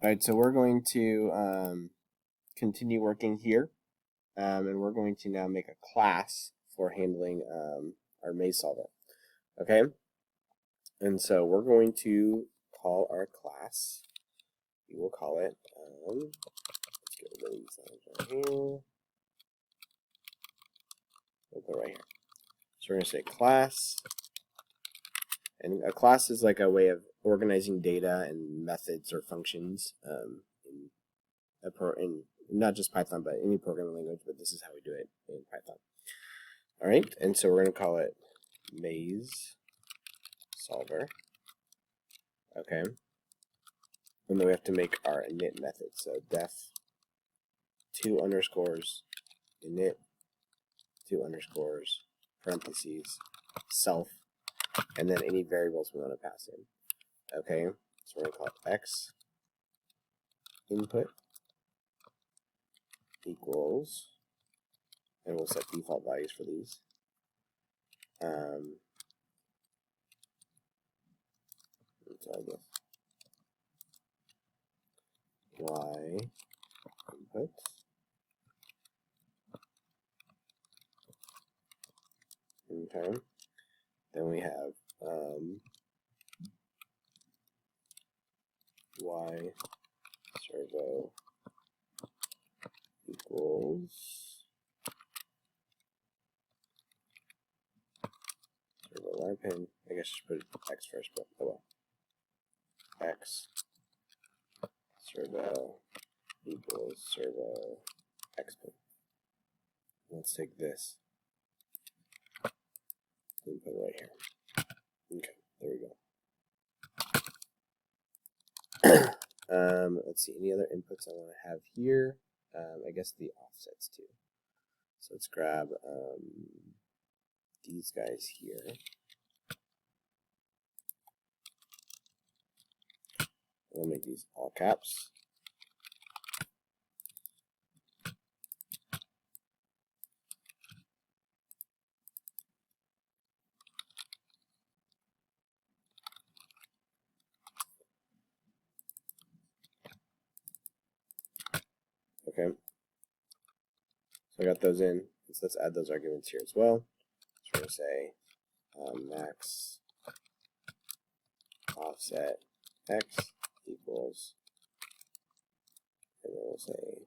All right, so we're going to continue working here, and we're going to now make a class for handling our maze solver. Okay, and so we're going to call our class. We will call it. Let's get rid of these lines right here. We'll go right here. So we're going to say class, and a class is like a way of organizing data and methods or functions in not just Python, but any programming language, but this is how we do it in Python. All right, and so we're going to call it maze solver. Okay, and then we have to make our init method. So def 2 underscores init 2 underscores parentheses self, and then any variables we want to pass in. Okay, so we're going to call it x input equals, and we'll set default values for these. So I guess y input okay. Then we have y servo equals servo y pin. I guess I should put x first, but oh well. X servo equals servo x pin. Let's take this and put it right here. Okay, there we go. Let's see, any other inputs I want to have here? I guess the offsets too. So let's grab these guys here. We'll make these all caps. Okay. So I got those in. So let's add those arguments here as well. So we're going to say max offset x equals, and then we'll say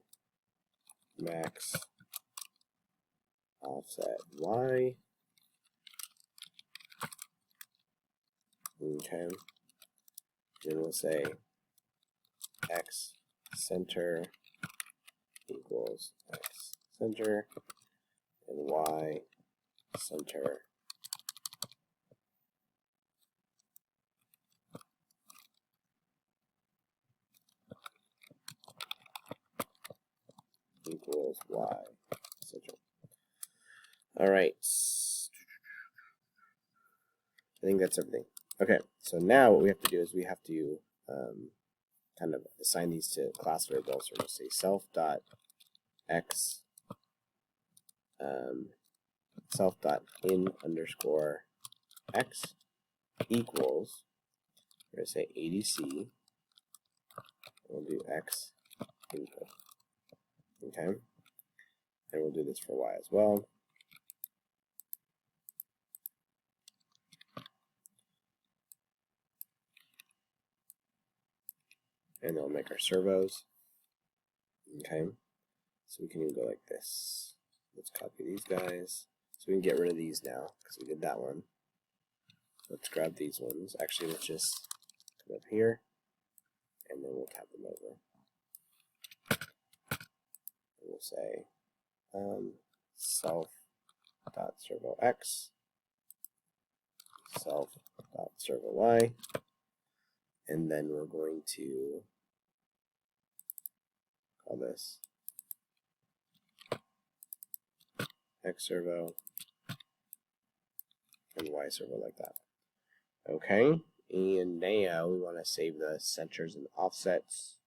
max offset y. Okay. Then we'll say x center equals x center, and y center equals y center. All right. I think that's everything. Okay, so now what we have to do is we have to kind of assign these to class variables. So we're going to say self.x self.in underscore x equals, we're going to say ADC, we'll do x input, okay, and we'll do this for y as well. And then we'll make our servos, okay, so we can even go like this. Let's copy these guys, so we can get rid of these now, because we did that one. Let's grab these ones. Actually, let's just come up here, and then we'll tap them over. And we'll say self.servox, self.servoy, and then we're going to call this xservo and yservo like that. Okay, and now we want to save the centers and offsets,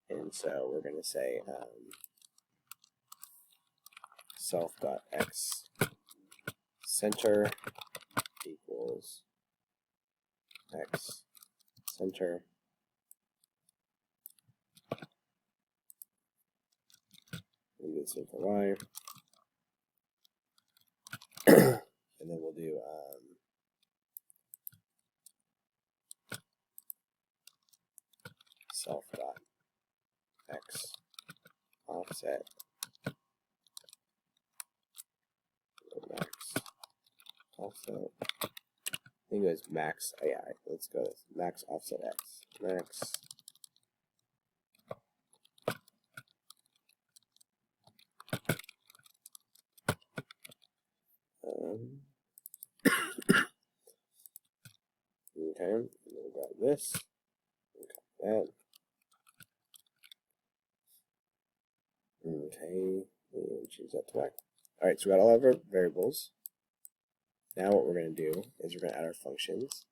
and so we're going to say self.x center equals x center, We'll do the same for y. And then we'll do self dot x offset max offset. I think it was max. Yeah, let's go with max offset x. Max okay, and then we'll grab this, and copy that. Okay, and choose that to y. Alright, so we got all of our variables. Now what we're going to do is we're going to add our functions.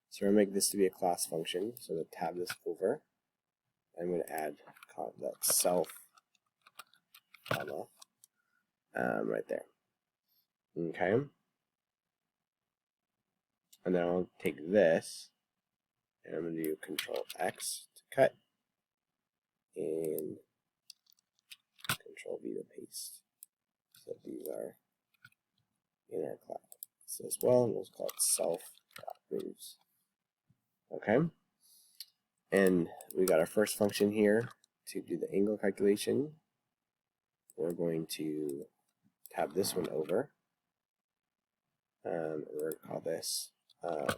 So we're going to make this to be a class function. So I'm going to tab this over. I'm going to add that self, comma, right there. Okay. And then I'll take this, and I'm going to do Control X to cut, and Control V to paste. So these are in our class as well, and we'll call it self.moves. Okay. And we got our first function here to do the angle calculation. We're going to tab this one over. And we're going to call this, add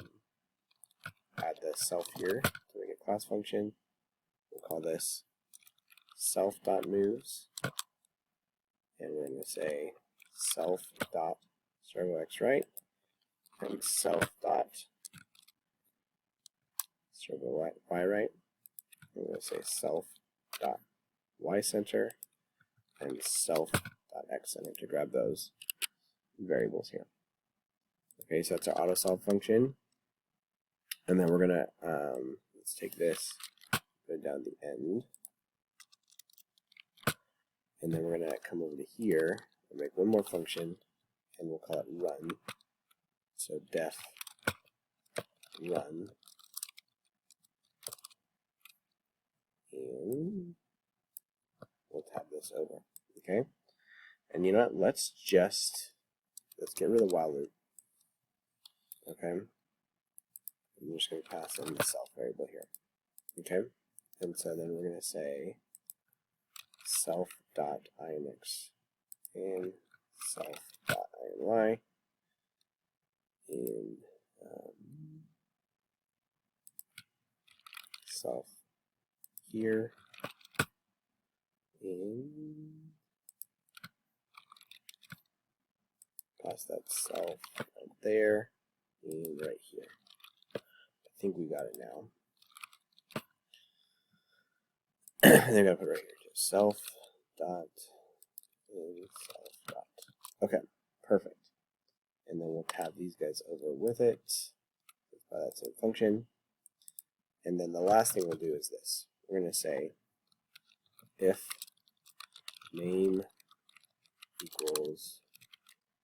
the self here to make a class function. We'll call this self.moves. And we're going to say self.servoxRight and self.servoYRight. We're going to say self.yCenter and self.xCenter to grab those variables here. Okay, so that's our auto solve function. And then we're going to, let's take this, put it down at the end. And then we're going to come over to here and make one more function, and we'll call it run. So def run. And we'll tab this over. Okay? And you know what? Let's get rid of the while loop. Okay? I'm just going to pass in the self variable here. Okay? And so then we're going to say self.inx and self.iny and self here and pass that self right there and right here. I think we got it now. And then I'm gonna put it right here, just self dot and self dot. Okay, perfect. And then we'll tab these guys over with it by that same function. And then the last thing we'll do is this. We're going to say if name equals,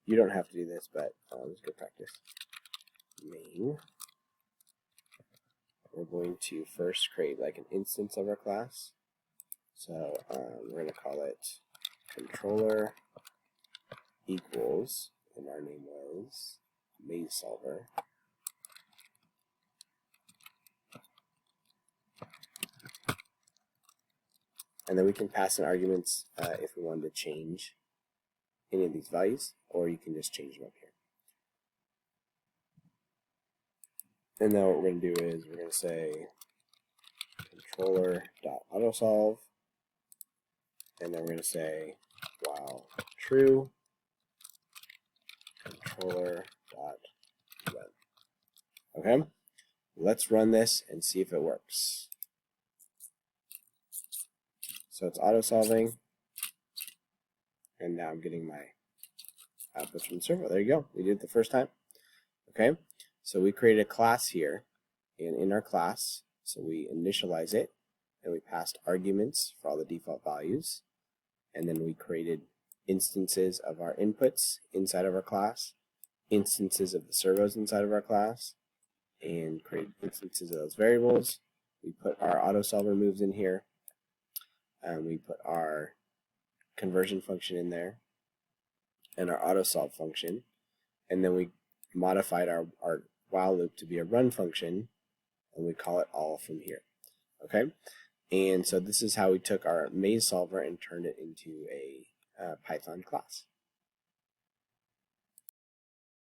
you don't have to do this, but it's good practice. Main. We're going to first create like an instance of our class. So we're going to call it controller equals, and our name was maze solver. And then we can pass in arguments if we wanted to change any of these values, or you can just change them up here. And now what we're going to do is we're going to say controller.autosolve, and then we're going to say while true, controller.run. Okay, let's run this and see if it works. So it's auto solving, and now I'm getting my outputs from the server. There you go. We did it the first time. Okay, so we created a class here, and in our class, so we initialize it, and we passed arguments for all the default values, and then we created instances of our inputs inside of our class, instances of the servos inside of our class, and created instances of those variables. We put our auto solver moves in here, and we put our conversion function in there and our autosolve function, and then we modified our while loop to be a run function, and we call it all from here. Okay, and so this is how we took our maze solver and turned it into a Python class.